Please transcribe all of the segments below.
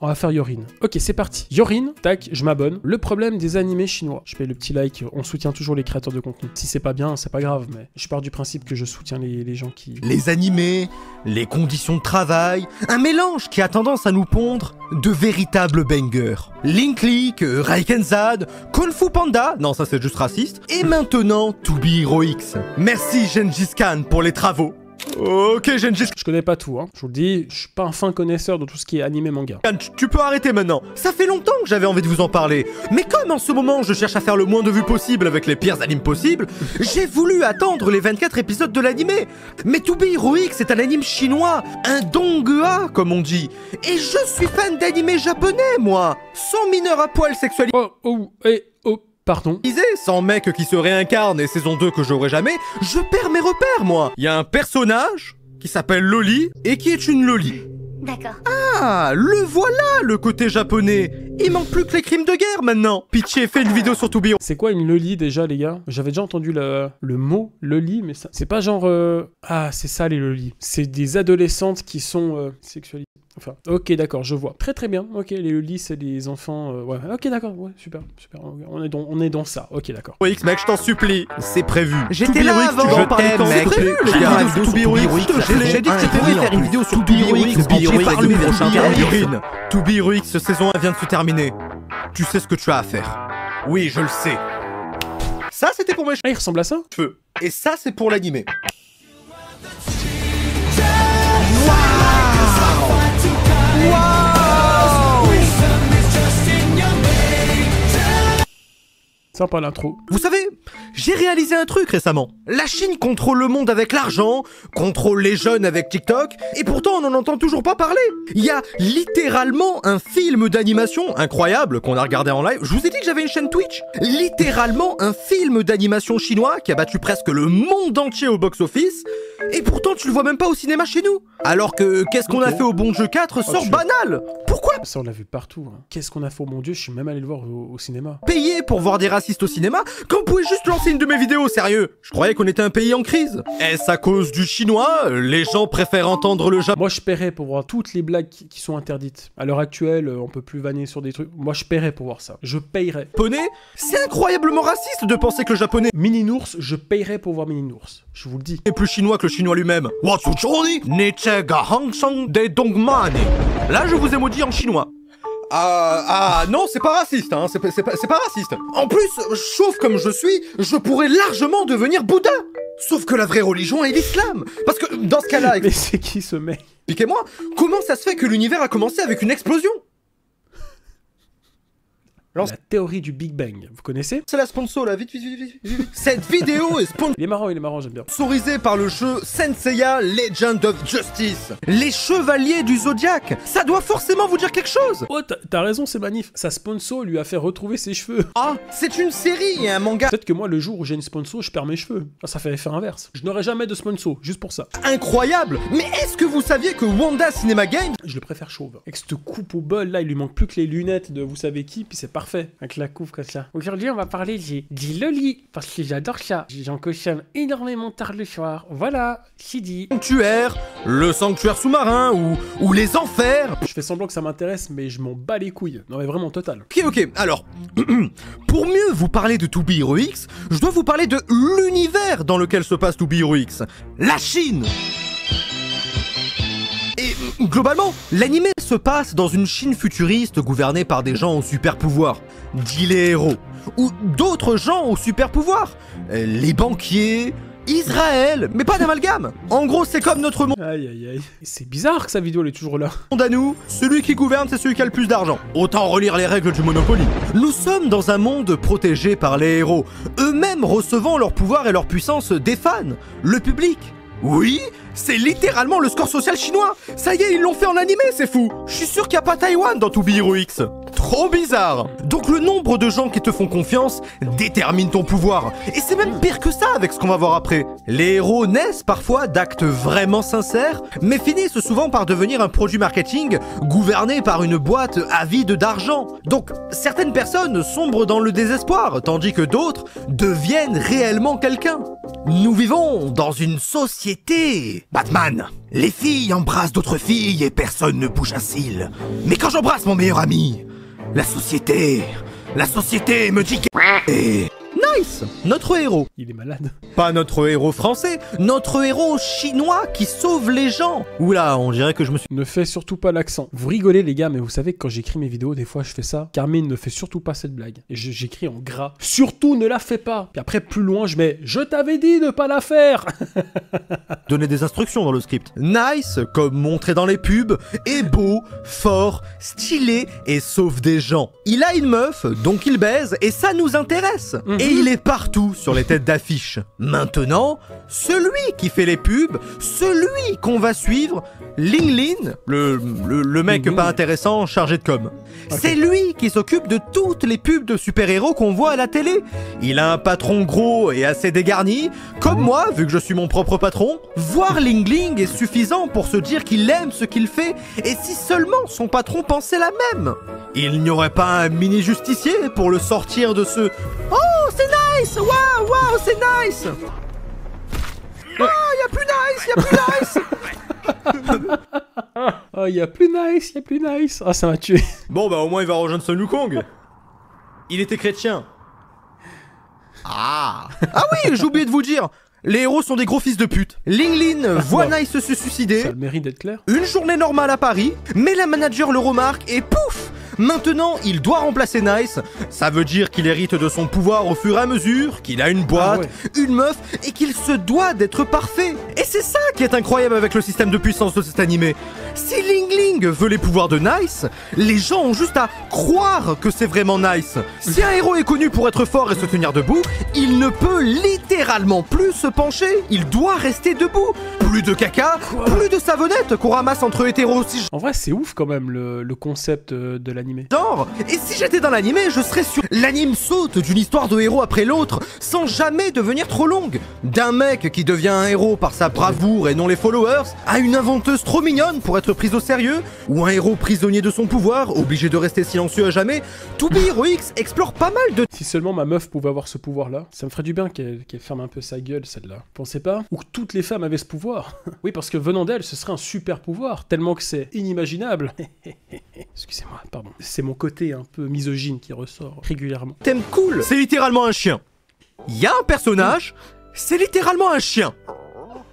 On va faire Yorin. Ok, c'est parti. Yorin, tac, je m'abonne. Le problème des animés chinois. Je paye le petit like, on soutient toujours les créateurs de contenu. Si c'est pas bien, c'est pas grave, mais je pars du principe que je soutiens les gens qui... Les animés, les conditions de travail, un mélange qui a tendance à nous pondre de véritables bangers. Link League, Raikenzad, Kung Fu Panda, non ça c'est juste raciste, et maintenant To Be Hero X. Merci Gengis Khan pour les travaux. Ok Gengis Je connais pas tout, hein. Je vous le dis, je suis pas un fin connaisseur de tout ce qui est animé manga. Khan, tu peux arrêter maintenant. Ça fait longtemps que j'avais envie de vous en parler. Mais comme en ce moment je cherche à faire le moins de vues possible avec les pires animes possibles, j'ai voulu attendre les 24 épisodes de l'animé. Mais To Be Hero X c'est un anime chinois, un donghua comme on dit. Et je suis fan d'animé japonais moi, sans mineurs à poil sexualisés. Pardon. Sans mec qui se réincarne et saison 2 que j'aurai jamais, je perds mes repères moi. Il y a un personnage qui s'appelle Loli et qui est une Loli. D'accord. Ah, le voilà le côté japonais. Il manque plus que les crimes de guerre maintenant. Pitié, fais une vidéo sur To Be Hero. C'est quoi une loli déjà les gars? J'avais déjà entendu le mot loli, mais ça... C'est pas genre... Ah, c'est ça les lolis. C'est des adolescentes qui sont sexualisées. Enfin, ok, d'accord, je vois. Très très bien. Ok, les lolis, c'est des enfants... ouais, ok, d'accord, ouais, super, super. On est dans ça. Ok, d'accord. X, mec, je t'en supplie. C'est prévu. J'étais là avant. Je t'aime, mec. J'ai dit que tu pourrais faire une vidéo sur To Be Hero X. J'ai parlé du prochain Yorin. To Be Hero X, saison 1 vient de se terminer. Tu sais ce que tu as à faire. Oui, je le sais. Ça, c'était pour mes Ah, il ressemble à ça? cheveux. Et ça, c'est pour l'animé. Sympa l'intro. Vous savez, j'ai réalisé un truc récemment. La Chine contrôle le monde avec l'argent, contrôle les jeunes avec TikTok, et pourtant on n'en entend toujours pas parler. Il y a littéralement un film d'animation incroyable qu'on a regardé en live. Je vous ai dit que j'avais une chaîne Twitch. Littéralement un film d'animation chinois qui a battu presque le monde entier au box-office, et pourtant tu le vois même pas au cinéma chez nous. Alors que Qu'est-ce qu'on a fait au Bon Jeu 4 sort banal. Pourquoi Ça on l'a vu partout. Hein. Qu'est-ce qu'on a fait au mon dieu, je suis même allé le voir au cinéma. payer pour voir des racistes au cinéma quand vous pouvez juste lancer une de mes vidéos, sérieux? Je croyais qu'on était un pays en crise. Est-ce à cause du chinois? Les gens préfèrent entendre le japonais. Moi je paierais pour voir toutes les blagues qui sont interdites. À l'heure actuelle, on peut plus vanner sur des trucs. Moi je paierais pour voir ça. Je paierais. C'est incroyablement raciste de penser que le japonais Mini-Nours, je paierais pour voir Mini-Nours. Je vous le dis. est plus chinois que le chinois lui-même. Là je vous ai maudit en chinois. Non, c'est pas raciste, hein, c'est pas raciste. En plus, chauve comme je suis, je pourrais largement devenir Bouddha. Sauf que la vraie religion est l'islam. Parce que dans ce cas-là, Mais c'est qui ce mec? expliquez-moi, comment ça se fait que l'univers a commencé avec une explosion? La théorie du Big Bang, vous connaissez? C'est la sponsor là, vite. Cette vidéo est Il est marrant, j'aime bien. sponsorisée par le jeu Senseiya Legend of Justice. Les chevaliers du Zodiac. Ça doit forcément vous dire quelque chose. Oh, t'as raison, c'est manif. Sa sponsor lui a fait retrouver ses cheveux. Ah, c'est une série et un manga Peut-être que moi, le jour où j'ai une sponsor, je perds mes cheveux. Ah, ça fait l'effet inverse. Je n'aurai jamais de sponsor, juste pour ça. incroyable. Mais est-ce que vous saviez que Wanda Cinema Games Je le préfère chauve. Avec cette coupe au bol, là, il lui manque plus que les lunettes de vous savez qui, puis c'est parfait. Avec la coupe comme ça. Aujourd'hui, on va parler du loli, parce que j'adore ça. J'en consomme énormément tard le soir. Voilà, c'est dit. sanctuaire, le sanctuaire sous-marin ou les enfers. Je fais semblant que ça m'intéresse, mais je m'en bats les couilles. Non, mais vraiment total. Ok, alors, pour mieux vous parler de To Be Hero X, je dois vous parler de l'univers dans lequel se passe To Be Hero X. La Chine. Et globalement, l'animé se passe dans une Chine futuriste gouvernée par des gens aux super pouvoirs, dits les héros, ou d'autres gens aux super pouvoirs, les banquiers, Israël, mais pas d'amalgame. En gros, c'est comme notre monde Aïe, aïe, aïe. C'est bizarre que sa vidéo, elle est toujours là. à nous, celui qui gouverne, c'est celui qui a le plus d'argent. Autant relire les règles du Monopoly. Nous sommes dans un monde protégé par les héros, eux-mêmes recevant leur pouvoir et leur puissance des fans, le public. Oui, c'est littéralement le score social chinois. Ça y est, ils l'ont fait en animé, c'est fou. Je suis sûr qu'il n'y a pas Taïwan dans To Be Hero X. trop bizarre. Donc le nombre de gens qui te font confiance détermine ton pouvoir. Et c'est même pire que ça avec ce qu'on va voir après. Les héros naissent parfois d'actes vraiment sincères, mais finissent souvent par devenir un produit marketing gouverné par une boîte avide d'argent. Donc certaines personnes sombrent dans le désespoir, tandis que d'autres deviennent réellement quelqu'un. Nous vivons dans une société. Batman, les filles embrassent d'autres filles et personne ne bouge un cil. Mais quand j'embrasse mon meilleur ami, la société me dit que... Nice, notre héros. Il est malade. Pas notre héros français, notre héros chinois qui sauve les gens. Oula, on dirait que je me suis... Ne fais surtout pas l'accent. Vous rigolez les gars, mais vous savez que quand j'écris mes vidéos, des fois je fais ça. Carmine ne fait surtout pas cette blague. Et j'écris en gras. Surtout ne la fais pas. Puis après plus loin je mets je t'avais dit de pas la faire. donner des instructions dans le script. Nice, comme montré dans les pubs, est beau, fort, stylé et sauve des gens. Il a une meuf, donc il baise et ça nous intéresse. Et il est partout sur les têtes d'affiche. Maintenant, celui qui fait les pubs, celui qu'on va suivre, Ling Lin, le mec pas intéressant chargé de com. Okay. C'est lui qui s'occupe de toutes les pubs de super-héros qu'on voit à la télé. Il a un patron gros et assez dégarni, comme moi, vu que je suis mon propre patron. Voir Ling Ling est suffisant pour se dire qu'il aime ce qu'il fait, et si seulement son patron pensait la même. Il n'y aurait pas un mini-justicier pour le sortir de ce... Oh, c'est nice! Waouh, waouh, c'est nice! Ah, y'a plus nice, y'a plus nice! Oh, y'a plus nice, y'a plus nice. Ah, ça m'a tué. Bon, bah au moins il va rejoindre Sun Wukong. Il était chrétien. Ah oui, j'ai oublié de vous dire. Les héros sont des gros fils de pute. Ling Lin voit Nice se suicider. Ça a le mérite d'être clair. Une journée normale à Paris, mais la manager le remarque et pouf! Maintenant, il doit remplacer Nice. Ça veut dire qu'il hérite de son pouvoir au fur et à mesure, qu'il a une boîte, une meuf, et qu'il se doit d'être parfait. Et c'est ça qui est incroyable avec le système de puissance de cet animé. Si Ling Ling veut les pouvoirs de Nice, les gens ont juste à croire que c'est vraiment Nice. Si un héros est connu pour être fort et se tenir debout, il ne peut littéralement plus se pencher. Il doit rester debout. Plus de caca, plus de savonnette qu'on ramasse entre hétéros aussi. En vrai, c'est ouf quand même le concept de l'animé. Genre, et si j'étais dans l'animé, je serais sûr. L'anime saute d'une histoire de héros après l'autre, sans jamais devenir trop longue. D'un mec qui devient un héros par sa bravoure et non les followers, à une inventeuse trop mignonne pour être prise au sérieux, ou un héros prisonnier de son pouvoir, obligé de rester silencieux à jamais. To Be Heroics explore pas mal de... Si seulement ma meuf pouvait avoir ce pouvoir-là, ça me ferait du bien qu'elle ferme un peu sa gueule, celle-là. Pensez pas? Ou que toutes les femmes avaient ce pouvoir. Oui, parce que venant d'elle, ce serait un super pouvoir, tellement que c'est inimaginable. Excusez-moi, pardon. C'est mon côté un peu misogyne qui ressort régulièrement. Thème cool, c'est littéralement un chien. Il y a un personnage, c'est littéralement un chien.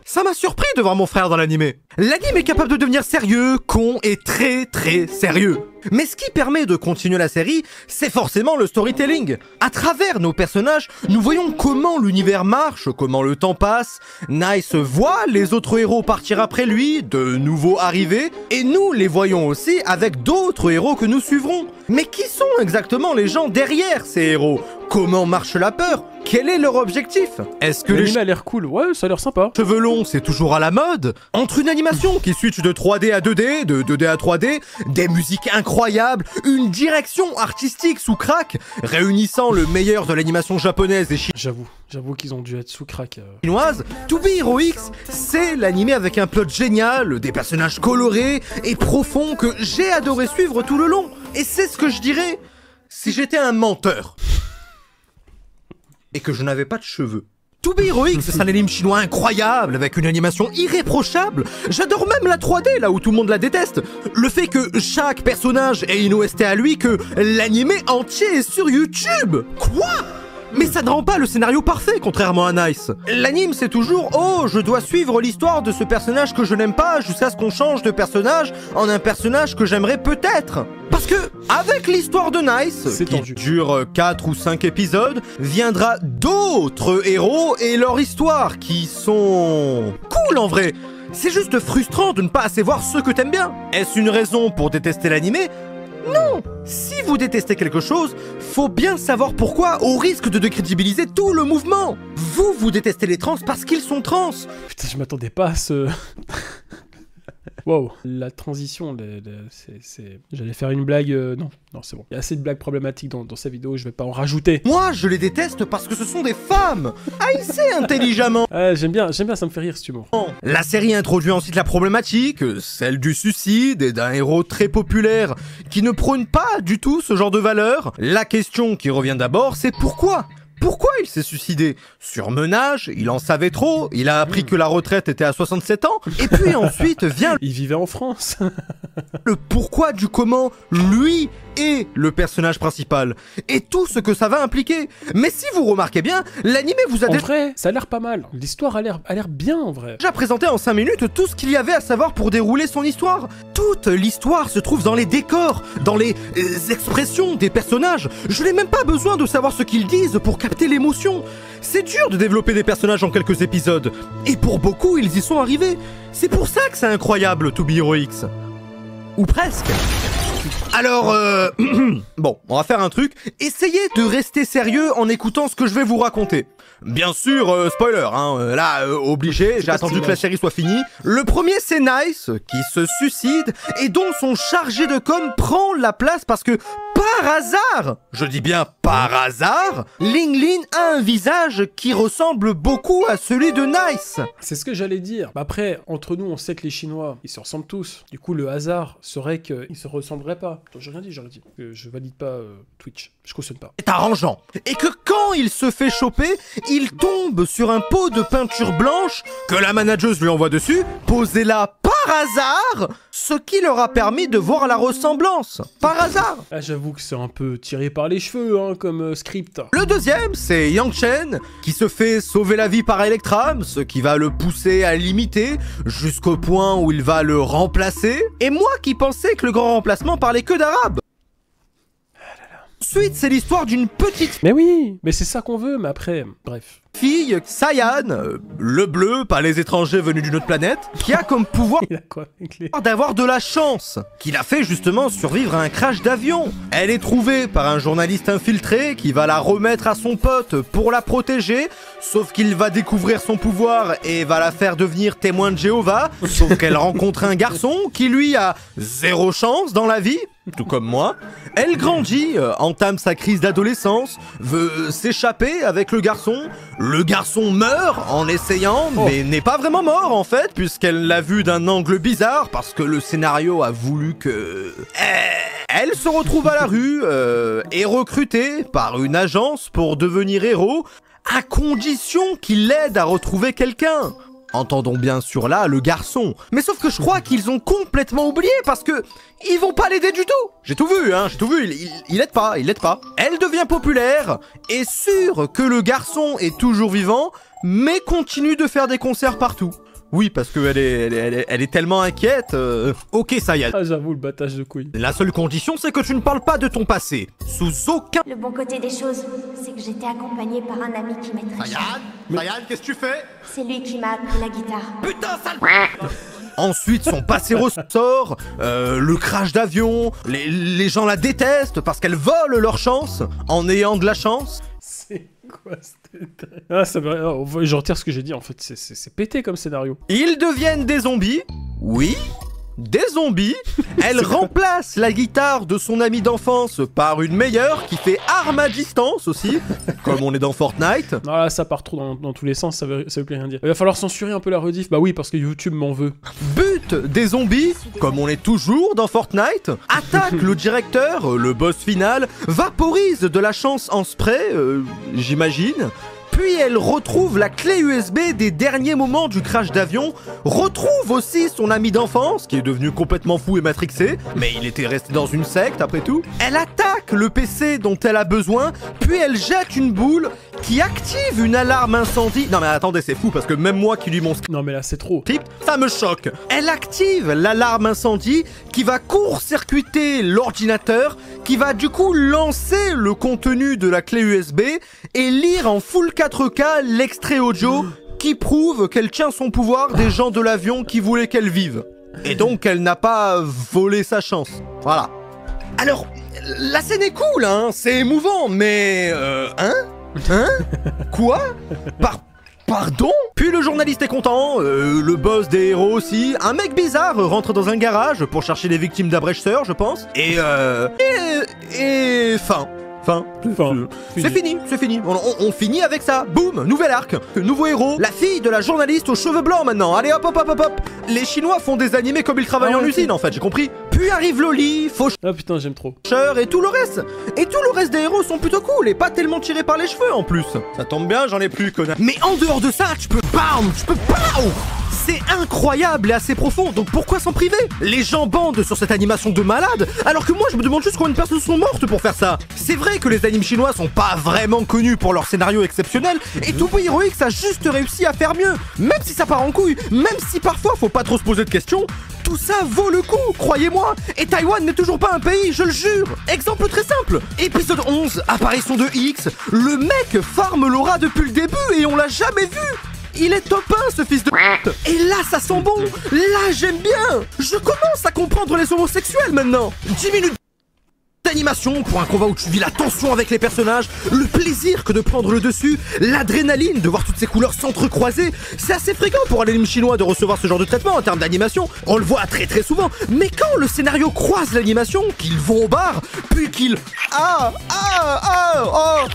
Ça m'a surpris de voir mon frère dans l'animé. L'anime est capable de devenir sérieux, con et très très sérieux. Mais ce qui permet de continuer la série, c'est forcément le storytelling. À travers nos personnages, nous voyons comment l'univers marche, comment le temps passe. Nice voit les autres héros partir après lui, de nouveaux arriver, et nous les voyons aussi avec d'autres héros que nous suivrons. Mais qui sont exactement les gens derrière ces héros? Comment marche la peur? Quel est leur objectif? Est-ce que l'anime a l'air cool? Ouais, ça a l'air sympa. Cheveux longs, c'est toujours à la mode. Entre une animation qui switch de 3D à 2D, de 2D à 3D, des musiques incroyables, une direction artistique sous crack, réunissant le meilleur de l'animation japonaise et J'avoue qu'ils ont dû être sous crack. Chinoise, To Be Heroics, c'est l'animé avec un plot génial, des personnages colorés et profonds que j'ai adoré suivre tout le long. Et c'est ce que je dirais si j'étais un menteur. Et que je n'avais pas de cheveux. To Be Heroics, c'est un anime chinois incroyable, avec une animation irréprochable. J'adore même la 3D, là où tout le monde la déteste. Le fait que chaque personnage ait une OST à lui, que l'animé entier est sur YouTube. Quoi? Mais ça ne rend pas le scénario parfait, contrairement à Nice. L'anime, c'est toujours « Oh, je dois suivre l'histoire de ce personnage que je n'aime pas jusqu'à ce qu'on change de personnage en un personnage que j'aimerais peut-être. » Parce que, avec l'histoire de Nice, qui dure 4 ou 5 épisodes, viendra d'autres héros et leur histoire qui sont... cool en vrai. C'est juste frustrant de ne pas assez voir ceux que t'aimes bien. Est-ce une raison pour détester l'animé? Non! Si vous détestez quelque chose, faut bien savoir pourquoi, au risque de décrédibiliser tout le mouvement. Vous détestez les trans parce qu'ils sont trans. Putain, je m'attendais pas à ce... Wow, la transition, j'allais faire une blague... Non, c'est bon. Il y a assez de blagues problématiques dans sa vidéo, je vais pas en rajouter. Moi, je les déteste parce que ce sont des femmes. Haïssez intelligemment. J'aime bien, ça me fait rire cet humour. La série introduit ensuite la problématique, celle du suicide et d'un héros très populaire qui ne prône pas du tout ce genre de valeurs. La question qui revient d'abord, c'est pourquoi ? Pourquoi il s'est suicidé? Surmenage, il en savait trop, il a appris que la retraite était à 67 ans, et puis ensuite vient Il vivait en France. le pourquoi du comment lui est le personnage principal, et tout ce que ça va impliquer. Mais si vous remarquez bien, l'animé vous a En vrai, ça a l'air pas mal. L'histoire a l'air bien en vrai. déjà présenté en 5 minutes tout ce qu'il y avait à savoir pour dérouler son histoire. Toute l'histoire se trouve dans les décors, dans les expressions des personnages. Je n'ai même pas besoin de savoir ce qu'ils disent pour capter l'émotion. C'est dur de développer des personnages en quelques épisodes, et pour beaucoup, ils y sont arrivés. C'est pour ça que c'est incroyable, To Be Heroics. Ou presque. Alors, bon, on va faire un truc. Essayez de rester sérieux en écoutant ce que je vais vous raconter. Bien sûr, spoiler, hein, là, obligé, j'ai attendu que la série soit finie. Le premier, c'est Nice, qui se suicide, et dont son chargé de com prend la place parce que, par hasard, je dis bien par hasard, Ling Lin a un visage qui ressemble beaucoup à celui de Nice. C'est ce que j'allais dire. Après, entre nous, on sait que les Chinois, ils se ressemblent tous. Du coup, le hasard serait qu'ils se ressembleraient pas. Attends, j'ai rien dit. Je valide pas Twitch. Je cautionne pas. C'est arrangeant. Et que quand il se fait choper, il tombe sur un pot de peinture blanche que la manageuse lui envoie dessus, posé là par hasard, ce qui leur a permis de voir la ressemblance. Par hasard. Ah, j'avoue que c'est un peu tiré par les cheveux, hein, comme script. Le deuxième, c'est Yang Chen, qui se fait sauver la vie par Electram, ce qui va le pousser à l'imiter, jusqu'au point où il va le remplacer. Et moi qui pensais que le grand remplacement parlait que d'arabe. Ensuite, c'est l'histoire d'une petite Mais oui, mais c'est ça qu'on veut, mais après, bref. fille, Sayan, le bleu, pas les étrangers venus d'une autre planète, qui a comme pouvoir Il a quoi avec les... d'avoir de la chance, qui l'a fait justement survivre à un crash d'avion. Elle est trouvée par un journaliste infiltré qui va la remettre à son pote pour la protéger, sauf qu'il va découvrir son pouvoir et va la faire devenir témoin de Jéhovah, sauf qu'elle rencontre un garçon qui lui a zéro chance dans la vie, tout comme moi. Elle grandit, entame sa crise d'adolescence, veut s'échapper avec le garçon meurt en essayant, mais n'est pas vraiment mort en fait, puisqu'elle l'a vu d'un angle bizarre, parce que le scénario a voulu que... Elle se retrouve à la rue, est recrutée par une agence pour devenir héros, à condition qu'il l'aide à retrouver quelqu'un. Entendons bien sûr là le garçon. Mais sauf que je crois qu'ils ont complètement oublié parce que ils vont pas l'aider du tout. J'ai tout vu, hein, j'ai tout vu, il aide pas. Elle devient populaire, est sûre que le garçon est toujours vivant, mais continue de faire des concerts partout. Oui, parce qu'elle est tellement inquiète. Ok, ça y est. Ah, j'avoue, le battage de couilles. La seule condition, c'est que tu ne parles pas de ton passé. Sous aucun... Le bon côté des choses, c'est que j'étais accompagnée par un ami qui m'est très cher. Sayan, qu'est-ce que tu fais? C'est lui qui m'a appris la guitare. Putain, sale... Ensuite, son passé ressort, le crash d'avion, les gens la détestent parce qu'elle vole leur chance en ayant de la chance. C'est quoi cette... Ah, ça va... Je retire ce que j'ai dit, en fait, c'est pété comme scénario. Ils deviennent des zombies, oui, des zombies. Elle remplace la guitare de son ami d'enfance par une meilleure qui fait arme à distance aussi, comme on est dans Fortnite. Non, là, ça part trop dans tous les sens, ça veut plus rien dire. Il va falloir censurer un peu la rediff, bah oui, parce que YouTube m'en veut. Bute des zombies, comme on est toujours dans Fortnite. Attaque le directeur, le boss final. Vaporise de la chance en spray, j'imagine. Puis elle retrouve la clé USB des derniers moments du crash d'avion, retrouve aussi son ami d'enfance, qui est devenu complètement fou et matrixé, mais il était resté dans une secte après tout. Elle attaque le PC dont elle a besoin, puis elle jette une boule qui active une alarme incendie. Non mais attendez, c'est fou, parce que même moi qui lui mon Non mais là, c'est trop. script, ça me choque. Elle active l'alarme incendie qui va court-circuiter l'ordinateur, qui va du coup lancer le contenu de la clé USB et lire en full 4K l'extrait audio qui prouve qu'elle tient son pouvoir des gens de l'avion qui voulaient qu'elle vive. Et donc elle n'a pas volé sa chance. Voilà. Alors, la scène est cool, hein, c'est émouvant, mais... Hein? Quoi? Pardon? Puis le journaliste est content, le boss des héros aussi. Un mec bizarre rentre dans un garage pour chercher les victimes d'abrecheur, je pense. Et fin. C'est fini, c'est fini. On finit avec ça. Boum, nouvel arc. Nouveau héros. La fille de la journaliste aux cheveux blancs maintenant. Allez hop hop hop hop hop. Les Chinois font des animés comme ils travaillent en usine en fait, j'ai compris. Puis arrive Loli, Faucheur Ah putain, j'aime trop. et tout le reste. Et tout le reste des héros sont plutôt cool et pas tellement tirés par les cheveux en plus. Ça tombe bien, j'en ai plus, connard. Mais en dehors de ça, tu peux pow. C'est incroyable et assez profond, donc pourquoi s'en priver? Les gens bandent sur cette animation de malade, alors que moi je me demande juste combien de personnes sont mortes pour faire ça. C'est vrai que les animes chinois sont pas vraiment connus pour leur scénario exceptionnel, et To Be Heroic a juste réussi à faire mieux. Même si ça part en couille, même si parfois faut pas trop se poser de questions, tout ça vaut le coup, croyez-moi. Et Taïwan n'est toujours pas un pays, je le jure. Exemple très simple. Épisode 11, apparition de X. Le mec farme Laura depuis le début et on l'a jamais vu. Il est top 1 ce fils de... Et là ça sent bon. Là j'aime bien. Je commence à comprendre les homosexuels maintenant. 10 minutes d'animation pour un combat où tu vis la tension avec les personnages, le plaisir que de prendre le dessus, l'adrénaline de voir toutes ces couleurs s'entrecroiser. C'est assez fréquent pour un anime chinois de recevoir ce genre de traitement en termes d'animation. On le voit très très souvent. Mais quand le scénario croise l'animation, qu'ils vont au bar, puis qu'ils...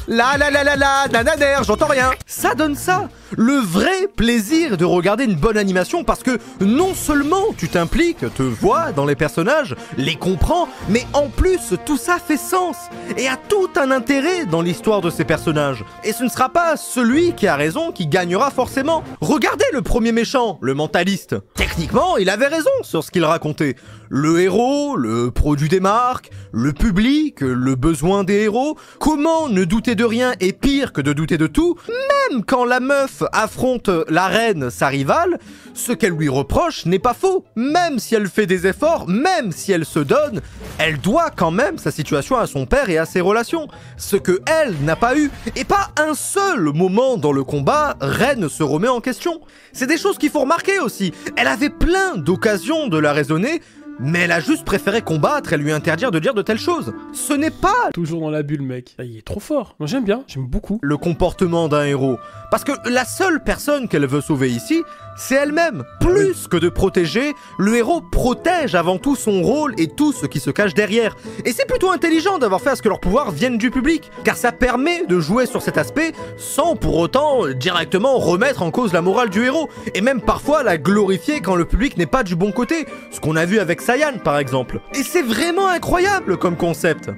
nananer, j'entends rien. Ça donne ça. Le vrai plaisir de regarder une bonne animation parce que non seulement tu t'impliques, te vois dans les personnages, les comprends, mais en plus tout ça fait sens et a tout un intérêt dans l'histoire de ces personnages. Et ce ne sera pas celui qui a raison qui gagnera forcément. Regardez le premier méchant, le mentaliste. Techniquement, il avait raison sur ce qu'il racontait. Le héros, le produit des marques, le public, le besoin des héros. Comment ne douter de rien est pire que de douter de tout, même quand la meuf affronte la reine, sa rivale, ce qu'elle lui reproche n'est pas faux. Même si elle fait des efforts, même si elle se donne, elle doit quand même sa situation à son père et à ses relations. Ce que elle n'a pas eu. Et pas un seul moment dans le combat, Reine se remet en question. C'est des choses qu'il faut remarquer aussi. Elle avait plein d'occasions de la raisonner, mais elle a juste préféré combattre et lui interdire de dire de telles choses. Ce n'est pas... Toujours dans la bulle, mec. Ah, il est trop fort. Moi, j'aime bien. J'aime beaucoup. Le comportement d'un héros. Parce que la seule personne qu'elle veut sauver ici, c'est elle-même. Plus que de protéger, le héros protège avant tout son rôle et tout ce qui se cache derrière. Et c'est plutôt intelligent d'avoir fait à ce que leur pouvoir vienne du public, car ça permet de jouer sur cet aspect sans pour autant directement remettre en cause la morale du héros, et même parfois la glorifier quand le public n'est pas du bon côté, ce qu'on a vu avec Saiyan par exemple. Et c'est vraiment incroyable comme concept.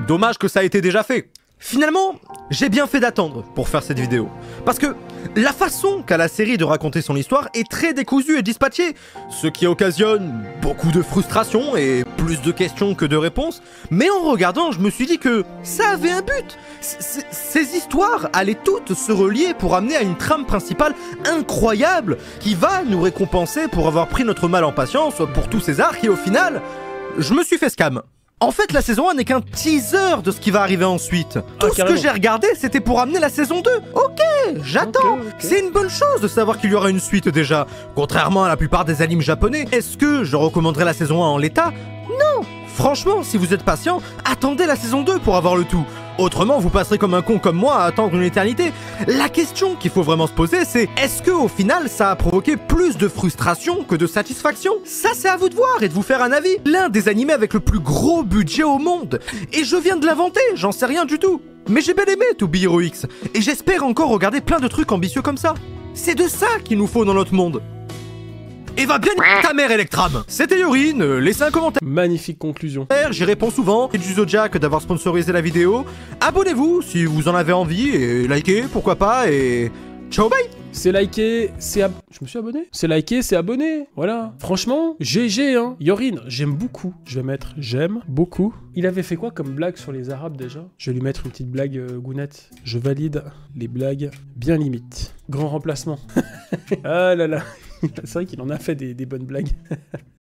Dommage que ça a été déjà fait. Finalement, j'ai bien fait d'attendre pour faire cette vidéo. Parce que la façon qu'a la série de raconter son histoire est très décousue et dispatchée, ce qui occasionne beaucoup de frustration et plus de questions que de réponses. Mais en regardant, je me suis dit que ça avait un but. Ces histoires allaient toutes se relier pour amener à une trame principale incroyable qui va nous récompenser pour avoir pris notre mal en patience pour tous ces arcs et au final, je me suis fait scam. En fait, la saison 1 n'est qu'un teaser de ce qui va arriver ensuite. Tout ce que j'ai regardé, c'était pour amener la saison 2. Ok, j'attends. Ok. C'est une bonne chose de savoir qu'il y aura une suite déjà. Contrairement à la plupart des animes japonais, est-ce que je recommanderais la saison 1 en l'état? Non. Franchement, si vous êtes patient, attendez la saison 2 pour avoir le tout. Autrement, vous passerez comme un con comme moi à attendre une éternité. La question qu'il faut vraiment se poser, c'est est-ce que au final, ça a provoqué plus de frustration que de satisfaction? Ça, c'est à vous de voir et de vous faire un avis. L'un des animés avec le plus gros budget au monde. Et je viens de l'inventer, j'en sais rien du tout. Mais j'ai bien aimé To Be Heroic, et j'espère encore regarder plein de trucs ambitieux comme ça. C'est de ça qu'il nous faut dans notre monde. Et va bien ta mère, Electram. C'était Yorin, laissez un commentaire. Magnifique conclusion. J'y réponds souvent. Et du Zodiac d'avoir sponsorisé la vidéo. Abonnez-vous si vous en avez envie et likez, pourquoi pas. Et ciao, bye. C'est liké, je me suis abonné. C'est liké, c'est abonné. Voilà. Franchement, GG, hein. Yorin, j'aime beaucoup. Je vais mettre j'aime beaucoup. Il avait fait quoi comme blague sur les Arabes déjà? Je vais lui mettre une petite blague, Gounette. Je valide les blagues bien limites. Grand remplacement. Ah là là. C'est vrai qu'il en a fait des bonnes blagues.